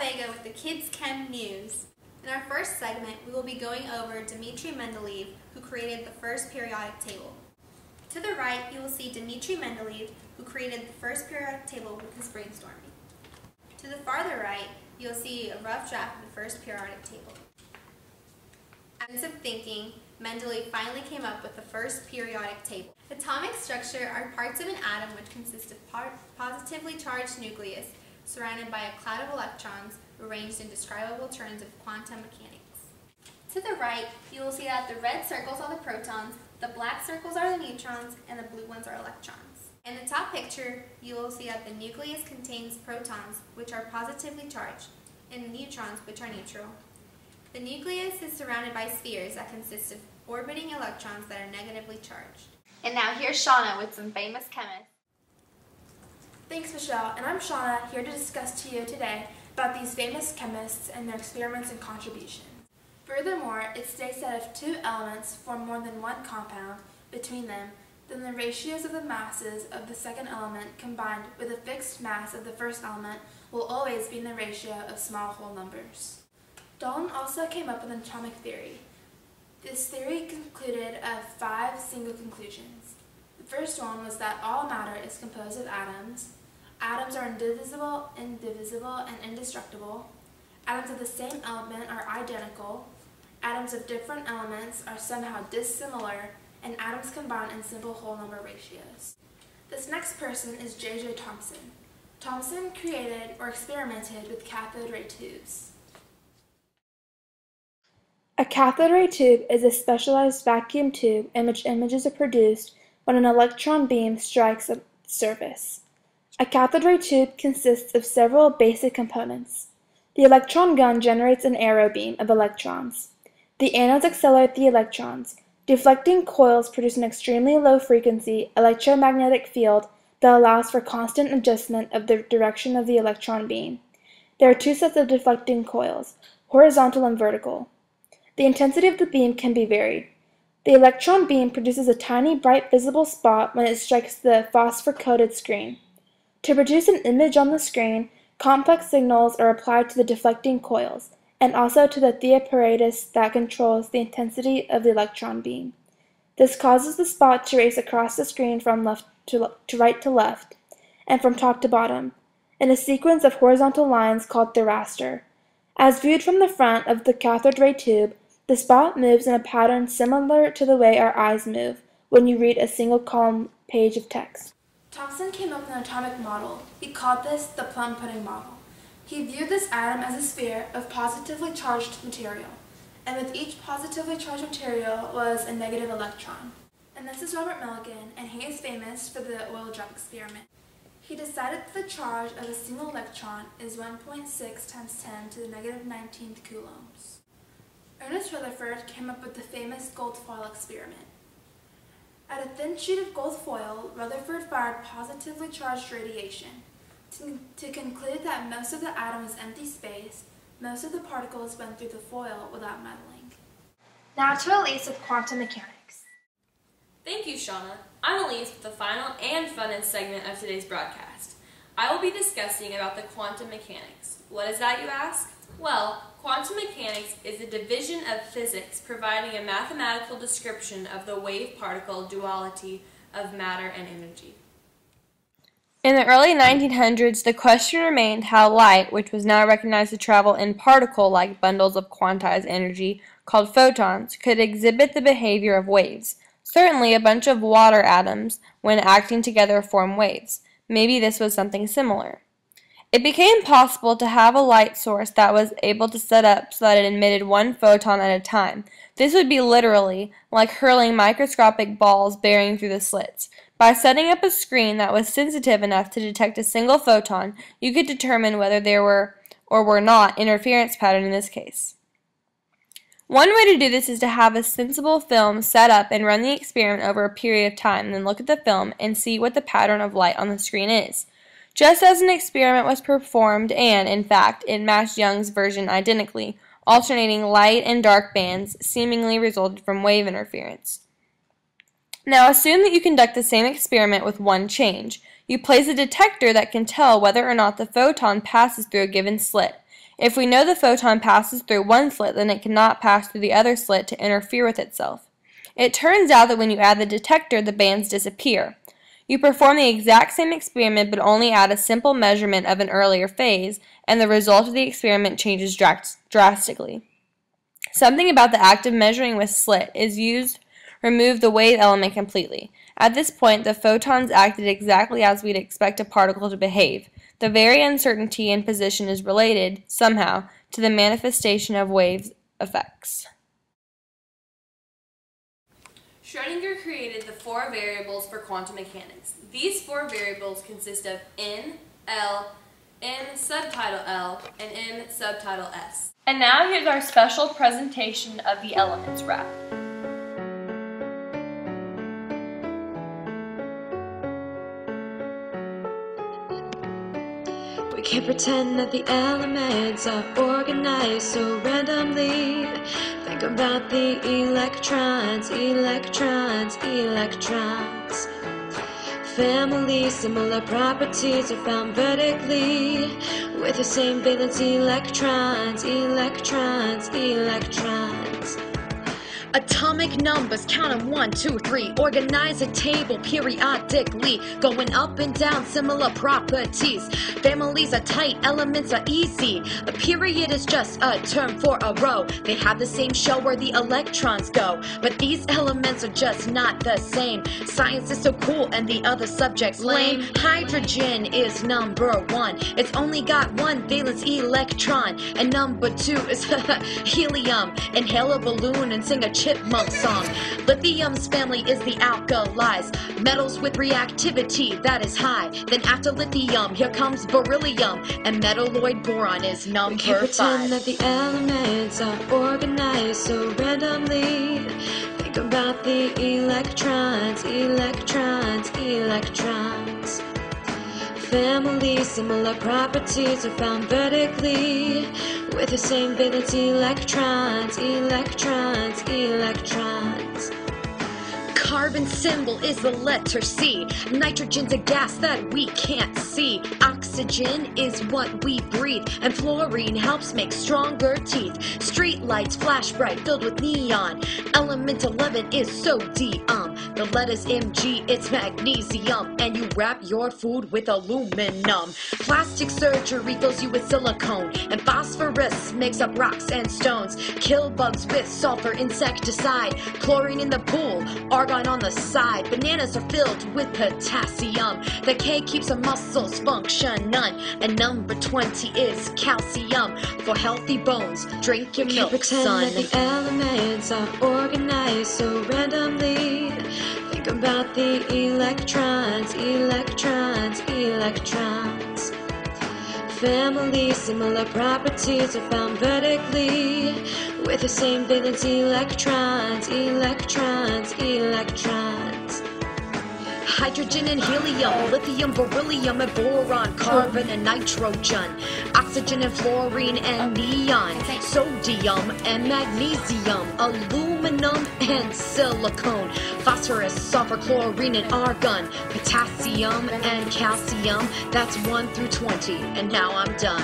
Vega with the Kids Chem News. In our first segment, we will be going over Dmitri Mendeleev, who created the first periodic table. To the right, you will see Dmitri Mendeleev, who created the first periodic table with his brainstorming. To the farther right, you will see a rough draft of the first periodic table. After of thinking, Mendeleev finally came up with the first periodic table. Atomic structure are parts of an atom which consist of positively charged nucleus surrounded by a cloud of electrons arranged in describable terms of quantum mechanics. To the right, you will see that the red circles are the protons, the black circles are the neutrons, and the blue ones are electrons. In the top picture, you will see that the nucleus contains protons, which are positively charged, and neutrons, which are neutral. The nucleus is surrounded by spheres that consist of orbiting electrons that are negatively charged. And now here's Shana with some famous chemists. Thanks, Michelle, and I'm Shana, here to discuss to you today about these famous chemists and their experiments and contributions. Furthermore, it states that if two elements form more than one compound between them, then the ratios of the masses of the second element combined with the fixed mass of the first element will always be in the ratio of small whole numbers. Dalton also came up with an atomic theory. This theory concluded of 5 single conclusions. The first one was that all matter is composed of atoms. Atoms are indivisible, and indestructible. Atoms of the same element are identical. Atoms of different elements are somehow dissimilar, and atoms combine in simple whole number ratios. This next person is J.J. Thomson. Thomson created or experimented with cathode ray tubes. A cathode ray tube is a specialized vacuum tube in which images are produced when an electron beam strikes a surface. A cathode ray tube consists of several basic components. The electron gun generates an arrow beam of electrons. The anodes accelerate the electrons. Deflecting coils produce an extremely low-frequency electromagnetic field that allows for constant adjustment of the direction of the electron beam. There are 2 sets of deflecting coils, horizontal and vertical. The intensity of the beam can be varied. The electron beam produces a tiny, bright, visible spot when it strikes the phosphor-coated screen. To produce an image on the screen, complex signals are applied to the deflecting coils, and also to the apparatus that controls the intensity of the electron beam. This causes the spot to race across the screen from left to right to left, and from top to bottom, in a sequence of horizontal lines called the raster. As viewed from the front of the cathode ray tube, the spot moves in a pattern similar to the way our eyes move when you read a single-column page of text. Thomson came up with an atomic model. He called this the plum pudding model. He viewed this atom as a sphere of positively charged material, and with each positively charged material was a negative electron. And this is Robert Millikan, and he is famous for the oil drop experiment. He decided that the charge of a single electron is 1.6 times 10 to the negative 19th coulombs. Ernest Rutherford came up with the famous gold foil experiment. At a thin sheet of gold foil, Rutherford fired positively charged radiation. To conclude that most of the atom is empty space, most of the particles went through the foil without meddling. Now to Elise with quantum mechanics. Thank you, Shana. I'm Elise with the final and funnest segment of today's broadcast. I will be discussing about the quantum mechanics. What is that, you ask? Well, quantum mechanics is a division of physics providing a mathematical description of the wave-particle duality of matter and energy. In the early 1900s, the question remained how light, which was now recognized to travel in particle-like bundles of quantized energy called photons, could exhibit the behavior of waves. Certainly, a bunch of water atoms, when acting together, form waves. Maybe this was something similar. It became possible to have a light source that was able to set up so that it emitted 1 photon at a time. This would be literally like hurling microscopic balls bearing through the slits. By setting up a screen that was sensitive enough to detect a single photon, you could determine whether there were or were not interference pattern in this case. One way to do this is to have a sensible film set up and run the experiment over a period of time, and then look at the film and see what the pattern of light on the screen is. Just as an experiment was performed, and, in fact, it matched Young's version identically, alternating light and dark bands seemingly resulted from wave interference. Now assume that you conduct the same experiment with one change. You place a detector that can tell whether or not the photon passes through a given slit. If we know the photon passes through one slit, then it cannot pass through the other slit to interfere with itself. It turns out that when you add the detector, the bands disappear. You perform the exact same experiment but only add a simple measurement of an earlier phase, and the result of the experiment changes drastically. Something about the act of measuring with slit is used to remove the wave element completely. At this point, the photons acted exactly as we'd expect a particle to behave. The very uncertainty in position is related, somehow, to the manifestation of wave effects. Schrödinger created the 4 variables for quantum mechanics. These 4 variables consist of N, L, N subtitle L, and N subtitle S. And now here's our special presentation of the elements wrap. We can't pretend that the elements are organized so randomly. Think about the electrons, electrons, electrons. Family, similar properties are found vertically with the same valence electrons, electrons, electrons. Atomic numbers, count them 1, 2, 3. Organize a table periodically, going up and down, similar properties. Families are tight, elements are easy. A period is just a term for a row. They have the same show where the electrons go, but these elements are just not the same. Science is so cool and the other subjects lame. Hydrogen is number 1. It's only got 1 valence electron, and number 2 is helium. Inhale a balloon and sing a chipmunk song. Lithium's family is the alkalis, metals with reactivity that is high. Then after lithium, here comes beryllium, and metalloid boron is number 5. We can't pretend that the elements are organized so randomly. Think about the electrons, electrons, electrons. Family, similar properties are found vertically with the same valence electrons, electrons, electrons. Carbon symbol is the letter C. Nitrogen's a gas that we can't see. Oxygen is what we breathe, and fluorine helps make stronger teeth. Street lights flash bright, filled with neon. Element 11 is sodium. The letters Mg, it's magnesium, and you wrap your food with aluminum. Plastic surgery fills you with silicone, and phosphorus makes up rocks and stones. Kill bugs with sulfur insecticide. Chlorine in the pool, argon on the side. Bananas are filled with potassium. The K keeps our muscles function on. And number 20 is calcium. For healthy bones, drink your milk, son. That the elements are organized so randomly. Think about the electrons, electrons, electrons. Family, similar properties are found vertically with the same valence electrons, electrons, electrons. Hydrogen and helium, lithium, beryllium, and boron, carbon and nitrogen, oxygen and fluorine and neon, sodium and magnesium, aluminum and silicone, phosphorus, sulfur, chlorine, and argon, potassium and calcium. That's 1 through 20, and now I'm done.